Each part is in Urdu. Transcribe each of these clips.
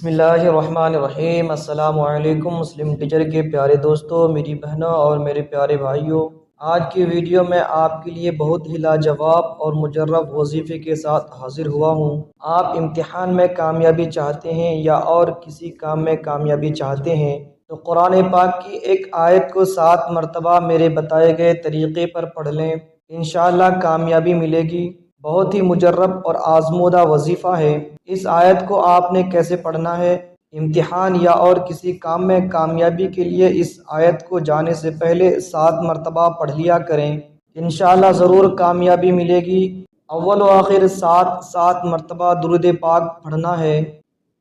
بسم اللہ الرحمن الرحیم۔ السلام علیکم مسلم ٹیچر کے پیارے دوستوں، میری بہنوں اور میرے پیارے بھائیوں، آج کی ویڈیو میں آپ کے لیے بہت ہی لاجواب اور مجرب وظیفے کے ساتھ حاضر ہوا ہوں۔ آپ امتحان میں کامیابی چاہتے ہیں یا اور کسی کام میں کامیابی چاہتے ہیں تو قرآن پاک کی ایک آیت کو 7 مرتبہ میرے بتائے گئے طریقے پر پڑھ لیں، انشاءاللہ کامیابی ملے گی۔ بہت ہی مجرب اور آزمودہ وظیفہ ہے۔ اس آیت کو آپ نے کیسے پڑھنا ہے؟ امتحان یا اور کسی کام میں کامیابی کے لیے اس آیت کو جانے سے پہلے 7 مرتبہ پڑھ لیا کریں، انشاءاللہ ضرور کامیابی ملے گی۔ اول و آخر 7 مرتبہ درود پاک پڑھنا ہے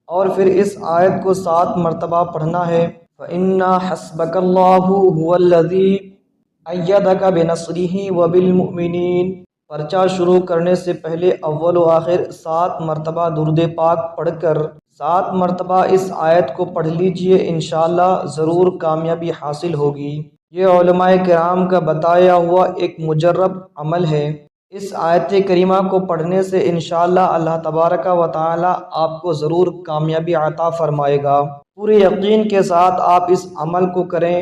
اور پھر اس آیت کو 7 مرتبہ پڑھنا ہے۔ فَإِنَّ حَسْبَكَ اللَّهُ هُوَ الَّذِي أَيَّدَكَ بِنَصْرِهِ وَبِالْمُؤْمِنِينَ۔ پرچہ شروع کرنے سے پہلے اول و آخر 7 مرتبہ درود پاک پڑھ کر 7 مرتبہ اس آیت کو پڑھ لیجئے، انشاءاللہ ضرور کامیابی حاصل ہوگی۔ یہ علماء کرام کا بتایا ہوا ایک مجرب عمل ہے۔ اس آیت کریمہ کو پڑھنے سے انشاءاللہ اللہ تبارک و تعالی آپ کو ضرور کامیابی عطا فرمائے گا۔ پورے یقین کے ساتھ آپ اس عمل کو کریں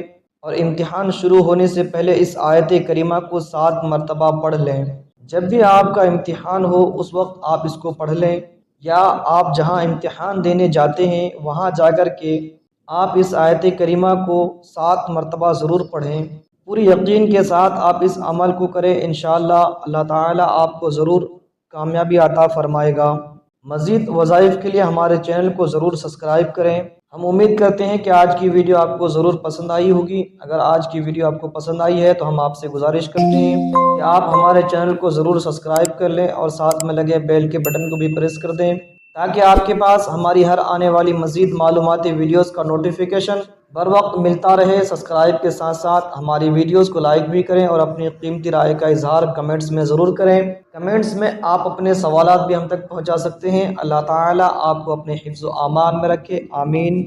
اور امتحان شروع ہونے سے پہلے اس آیت کریمہ کو 7 مرتبہ پڑھ لیں۔ جب بھی آپ کا امتحان ہو اس وقت آپ اس کو پڑھ لیں، یا آپ جہاں امتحان دینے جاتے ہیں وہاں جا کر کے آپ اس آیت کریمہ کو 7 مرتبہ ضرور پڑھیں۔ پوری یقین کے ساتھ آپ اس عمل کو کریں، انشاءاللہ اللہ تعالی آپ کو ضرور کامیابی عطا فرمائے گا۔ مزید وظائف کے لیے ہمارے چینل کو ضرور سبسکرائب کریں۔ ہم امید کرتے ہیں کہ آج کی ویڈیو آپ کو ضرور پسند آئی ہوگی۔ اگر آج کی ویڈیو آپ کو پسند آئی ہے تو ہم آپ سے گزارش کرتے ہیں کہ آپ ہمارے چینل کو ضرور سبسکرائب کر لیں اور ساتھ میں لگے بیل کے بٹن کو بھی پریس کر دیں تاکہ آپ کے پاس ہماری ہر آنے والی مزید معلوماتی ویڈیوز کا نوٹیفیکیشن بر وقت ملتا رہے۔ سبسکرائب کے ساتھ ساتھ ہماری ویڈیوز کو لائک بھی کریں اور اپنی قیمتی رائے کا اظہار کمنٹس میں ضرور کریں۔ کمنٹس میں آپ اپنے سوالات بھی ہم تک پہنچا سکتے ہیں۔ اللہ تعالی آپ کو اپنے حفظ و امان میں رکھے، آمین۔